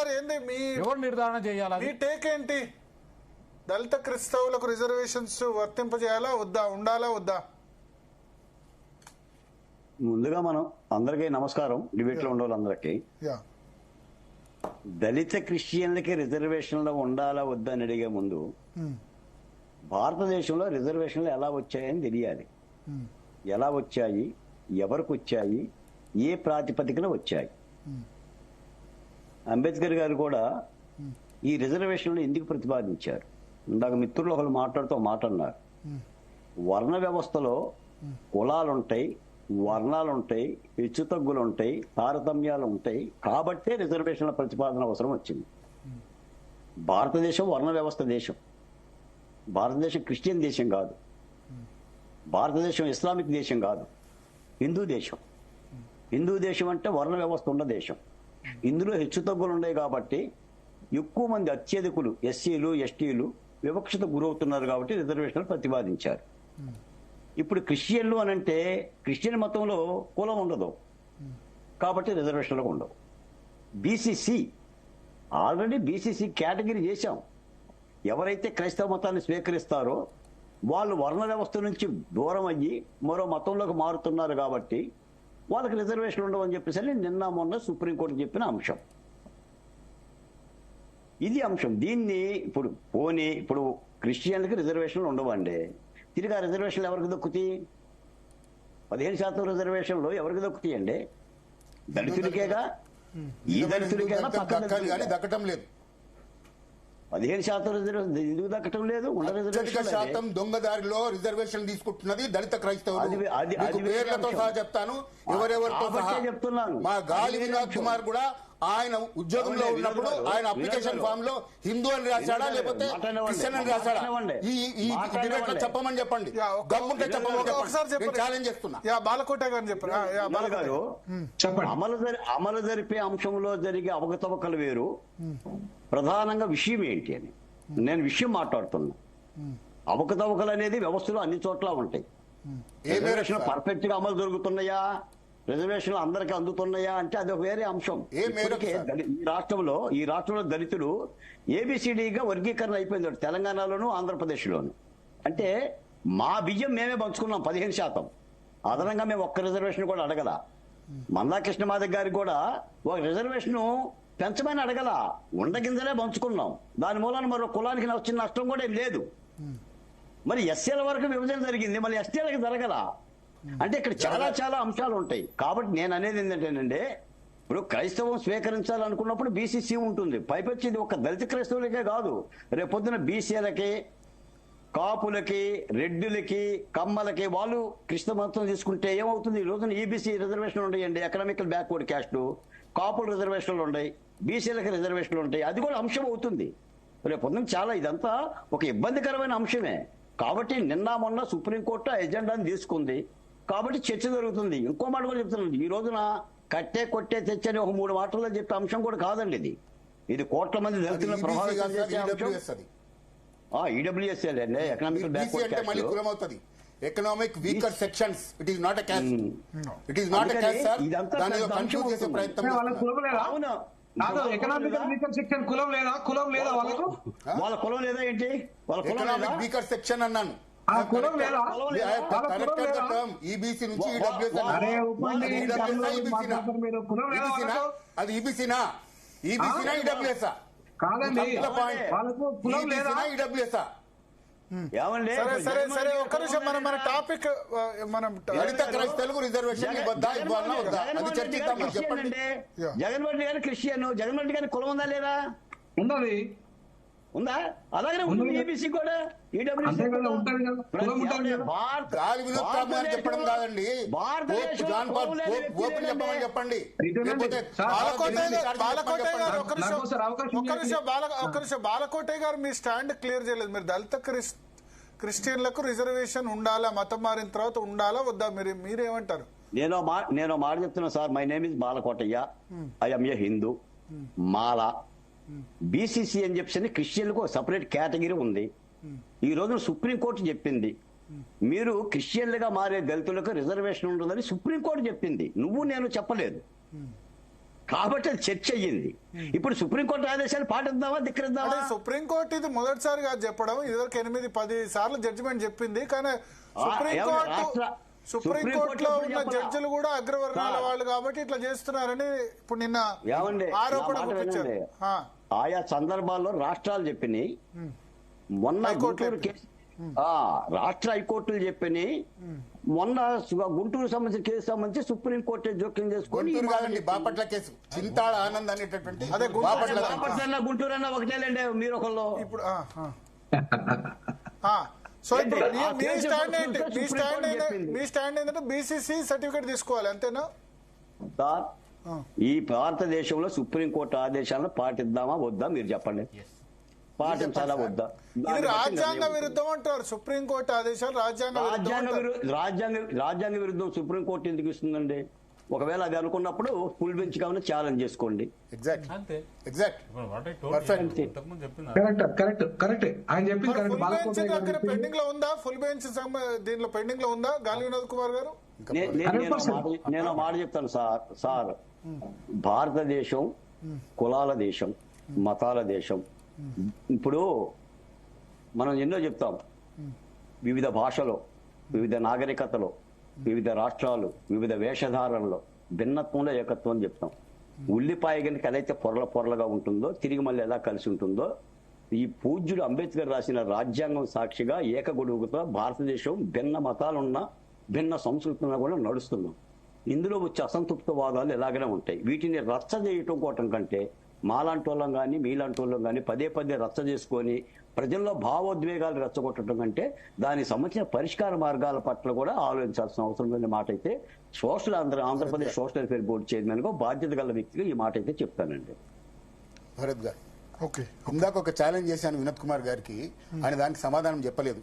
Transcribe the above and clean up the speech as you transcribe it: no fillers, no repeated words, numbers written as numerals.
గారు ఏంది మీ ఎవరు నిర్ధారణ చేయాలి? మీ టేక్ ఏంటి? దళిత క్రైస్తవులకు రిజర్వేషన్స్ వర్తింపజేయాలా వద్దా, ఉండాలా వద్దా? ముందుగా మనం అందరికీ నమస్కారం. డిబేట్ లో ఉండే వాళ్ళందరికీ. దళిత క్రిస్టియన్లకి రిజర్వేషన్లు ఉండాలా వద్దా అని అడిగే ముందు భారతదేశంలో రిజర్వేషన్లు ఎలా వచ్చాయని తెలియాలి. ఎలా వచ్చాయి, ఎవరికి వచ్చాయి, ఏ ప్రాతిపదికన వచ్చాయి. అంబేద్కర్ గారు కూడా ఈ రిజర్వేషన్లు ఎందుకు ప్రతిపాదించారు? ఇందాక మిత్రులు ఒకరు మాట్లాడుతూ మాట అన్నారు. వర్ణ వ్యవస్థలో కులాలుంటాయి, వర్ణాలుంటాయి, హెచ్చు తగ్గులుంటాయి, తారతమ్యాలు ఉంటాయి. కాబట్టే రిజర్వేషన్ల ప్రతిపాదన అవసరం వచ్చింది. భారతదేశం వర్ణ వ్యవస్థ దేశం. భారతదేశం క్రిస్టియన్ దేశం కాదు. భారతదేశం ఇస్లామిక్ దేశం కాదు. హిందూ దేశం. హిందూ దేశం అంటే వర్ణ వ్యవస్థ ఉన్న దేశం. ఇందులో హెచ్చు తగ్గులు ఉన్నాయి కాబట్టి ఎక్కువ మంది అత్యధికులు ఎస్సీలు, ఎస్టీలు వివక్షత గురవుతున్నారు కాబట్టి రిజర్వేషన్లు ప్రతిపాదించారు. ఇప్పుడు క్రిస్టియన్లు అనంటే క్రిస్టియన్ మతంలో కులం ఉండదు కాబట్టి రిజర్వేషన్లు ఉండవు. బీసీసీ ఆల్రెడీ బీసీసీ కేటగిరీ చేశాం. ఎవరైతే క్రైస్తవ మతాన్ని స్వీకరిస్తారో వాళ్ళు వర్ణ వ్యవస్థ నుంచి దూరం అయ్యి మరో మతంలోకి మారుతున్నారు కాబట్టి వాళ్ళకి రిజర్వేషన్లు ఉండవని చెప్పేసి నిన్న మొన్న సుప్రీంకోర్టు చెప్పిన అంశం. ఇది అంశం. దీన్ని ఇప్పుడు క్రిస్టియన్లకి రిజర్వేషన్లు ఉండవండి. తిరిగి ఆ రిజర్వేషన్లు ఎవరికి దక్కుతాయి? 15% రిజర్వేషన్లు ఎవరికి దక్కుతాయండి? దళితుడికేగా. ఈ దళితుడికేగా దక్కటం లేదు. 15% రిజర్వేషన్ ఎందుకు దక్కటం లేదు? శాతం దొంగదారిలో రిజర్వేషన్ తీసుకుంటున్నది దళిత క్రైస్తవులు. పేర్లతో సహా చెప్తాను, ఎవరెవరితో సహా చెప్తున్నాను. మా గాలి వినోద్ కుమార్ కూడా ఆయన ఉద్యోగంలో ఉన్నప్పుడు ఆయన అప్లికేషన్ ఫామ్ లో హిందూ అని రాశాడా లేకపోతే క్రిస్టియన్ అని రాశాడా? ఈ డిబేట్ లో చెప్పమని చెప్పండి. గమ్ముంటే చెప్పమని ఛాలెంజ్ చేస్తున్నా. బాలకోట గారు చెప్పారు. అమలు జరిపే అంశంలో జరిగే అవకతవకలు వేరు, ప్రధానంగా విషయం ఏంటి అని నేను విషయం మాట్లాడుతున్నా. అవకతవకలు అనేది వ్యవస్థలో అన్ని చోట్ల ఉంటాయి. రిజర్వేషన్ పర్ఫెక్ట్ గా అమలు జరుగుతున్నాయా, రిజర్వేషన్లు అందరికీ అందుతున్నాయా అంటే అది ఒక వేరే అంశం. ఈ రాష్ట్రంలో దళితులు ఏబిసిడిగా వర్గీకరణ అయిపోయింది తెలంగాణలోను ఆంధ్రప్రదేశ్ లోను. అంటే మా బియ్యం మేమే పంచుకున్నాం 15%. అదనంగా మేము ఒక్క రిజర్వేషన్ కూడా అడగల. మందాకృష్ణ మాదిగ గారికి కూడా ఒక రిజర్వేషన్ పెంచమని అడగల, ఉండగింజలే పంచుకున్నాం. దాని మూలాన మరో కులానికి వచ్చిన నష్టం కూడా ఏం లేదు. మరి ఎస్సీల వరకు విభజన జరిగింది, మళ్ళీ ఎస్టీలకు జరగల. అంటే ఇక్కడ చాలా అంశాలు ఉంటాయి. కాబట్టి నేను అనేది ఏంటంటేనండి, ఇప్పుడు క్రైస్తవం స్వీకరించాలనుకున్నప్పుడు బీసీసీ ఉంటుంది. పైపొచ్చింది ఒక దళిత క్రైస్తవులకే కాదు, రేపొద్దున బీసీలకి, కాపులకి, రెడ్డులకి, కమ్మలకి వాళ్ళు క్రిస్త మతం తీసుకుంటే ఏమవుతుంది? ఈ రోజున ఈబీసీ రిజర్వేషన్లు ఉంటాయండి, ఎకనామికల్ బ్యాక్వర్డ్ క్యాస్ట్. కాపుల రిజర్వేషన్లు ఉంటాయి, బీసీలకి రిజర్వేషన్లు ఉంటాయి. అది కూడా అంశం అవుతుంది రేపొద్దున. చాలా ఇదంతా ఒక ఇబ్బందికరమైన అంశమే. కాబట్టి నిన్న మొన్న సుప్రీంకోర్టు ఆ ఎజెండాని తీసుకుంది కాబట్టి చర్చ జరుగుతుంది. ఇంకో మాట కూడా చెప్తున్నాను, ఈ రోజున కట్టే కొట్టే తెచ్చని ఒక 3 మాటల్లో చెప్పే అంశం కూడా కాదండి. ఇది కోట్ల మంది దళితులను ప్రభావితం చేసే అంశం. ఈడబ్ల్యూఎస్ అండి, economical backward caste. Economic weaker sections. It is not a caste. It is not a caste sir. దాన్ని కన్ఫ్యూజ్ చేసే ప్రయత్నం. ఎకనామికల్ వీకర్ సెక్షన్ కులం లేదా? కులం లేదా వాళ్ళకు? వాళ్ళ కులం లేదా ఏంటి? వాళ్ళ ఎకనామిక్ వీకర్ సెక్షన్ అన్నాను. ఈబీసీ నుంచి అది ఈబీసీనా? ఈబీసీనా ఈడబ్ల్యూఎస్ఆ? కాదండి, ఈడబ్ల్యూఎస్ఆ? సరే ఒక్క నిమిషం. మన టాపిక్ దళిత క్రైస్తవులకు రిజర్వేషన్ ఇవ్వద్దా ఇవ్వాలా వద్దా అది చర్చిద్దాం. చెప్పండి. జగన్మోహన్ రెడ్డి గారు క్రిస్టియన్, జగన్మోహన్ రెడ్డి గారి కులం ఉందా లేదా? ఉన్నది. ఉందా? అలాగే ఉంటుంది ఏబీసీ కూడా. చెప్పడం కాదండి, చెప్పమని చెప్పండి. బాలకోటే గారు మీ స్టాండ్ క్లియర్ చేయలేదు. మీరు దళిత క్రిస్టియన్లకు రిజర్వేషన్ ఉండాలా, మతం మారిన తర్వాత ఉండాలా వద్దా? మీరేమంటారు? నేను మాట చెప్తున్నా sir. My name is Balakotaiah. I'm a Hindu. Mala BCC అని చెప్పి క్రిస్టియన్లకు ఒక సపరేట్ కేటగిరీ ఉంది. ఈ రోజున సుప్రీంకోర్టు చెప్పింది, మీరు క్రిస్టియన్లుగా మారే దళితులకు రిజర్వేషన్ ఉంటుందని సుప్రీంకోర్టు చెప్పింది. నువ్వు నేను చెప్పలేదు. కాబట్టి అది చర్చ అయ్యింది. ఇప్పుడు సుప్రీంకోర్టు ఆదేశాలు పాటిద్దామా ధిక్కరిద్దామా? అంటే సుప్రీంకోర్టు ఇది మొదటిసారి కాదు చెప్పడం, ఇదివరకు 8-10 సార్లు జడ్జిమెంట్ చెప్పింది. కానీ సుప్రీంకోర్టులో ఉన్న జడ్జిలు కూడా అగ్రవర్ణాల వాళ్ళు కాబట్టి ఇట్లా చేస్తున్నారని ఇప్పుడు నిన్న ఆరోపణ గుర్తించారు. ఆయా సందర్భాల్లో రాష్ట్రాలు చెప్పినాయి. మొన్న గుంటూరు కేసు రాష్ట్ర హైకోర్టులు చెప్పినాయి. మొన్న గుంటూరు సంబంధించిన కేసు సంబంధించి సుప్రీంకోర్టు జోక్యం చేసుకొని బాపట్ల కేసు చింతాళ ఆనంద్ అనేటటువంటి బాపట్ల గుంటూరు అన్న ఒకటేలేండి మీరు ఒకళ్ళు. ఇప్పుడు సో ఇప్పుడు మీ స్టాండ్ ఏంటంటే బీసీసీ సర్టిఫికేట్ తీసుకోవాలి అంతేనా? సార్, ఈ భారతదేశంలో సుప్రీంకోర్టు ఆదేశాలను పాటిద్దామా వద్దా మీరు చెప్పండి. పాటించాలా వద్దా? ఇది రాజ్యాంగ విరుద్ధం అంటారు. సుప్రీంకోర్టు ఆదేశాలు రాజ్యాంగ విరుద్ధం సుప్రీంకోర్టు ఎందుకు ఇస్తుందండి? ఒకవేళ అది అనుకున్నప్పుడు ఫుల్ బెంచ్ కావాలని ఛాలెంజ్ చేసుకోండి. పెండింగ్ లో ఉందా ఫుల్ బెంచ్? దీనిలో పెండింగ్ లో ఉందా గాలి వినోద్ కుమార్ గారు? నేను మాట చెప్తాను సార్. భారతదేశం కులాల దేశం, మతాల దేశం. ఇప్పుడు మనం ఎన్నో చెప్తాం, వివిధ భాషలో, వివిధ నాగరికతలో, వివిధ రాష్ట్రాలు, వివిధ వేషధారణలో భిన్నత్వంలో ఏకత్వం అని చెప్తాం. ఉల్లిపాయ కనుక ఏదైతే పొరలుగా ఉంటుందో తిరిగి మళ్ళీ ఎలా కలిసి ఉంటుందో, ఈ పూజ్యుడు అంబేద్కర్ రాసిన రాజ్యాంగం సాక్షిగా ఏకగొడుగుతో భారతదేశం భిన్న మతాలున్న భిన్న సంస్కృతులను కూడా నడుస్తున్నాం. ఇందులో వచ్చే అసంతృప్తవాదాలు ఎలాగైనా ఉంటాయి. వీటిని రచ్చ చేయటం కోవటం కంటే మాలాంటి వాళ్ళం కానీ మీలాంటి వాళ్ళం కానీ పదే రచ్చ చేసుకొని ప్రజల్లో భావోద్వేగాలు రెచ్చగొట్టడం కంటే దానికి సంబంధించిన పరిష్కార మార్గాల పట్ల కూడా ఆలోచించాల్సిన అవసరం లేని మాట అయితే Andhra Pradesh social welfare board chairman గా బాధ్యత గల వ్యక్తిగా ఈ మాట అయితే చెప్తానండి. భరత్ గారు, ఇందాక ఒక ఛాలెంజ్ చేశాను వినోద్ కుమార్ గారికి, ఆయన దానికి సమాధానం చెప్పలేదు.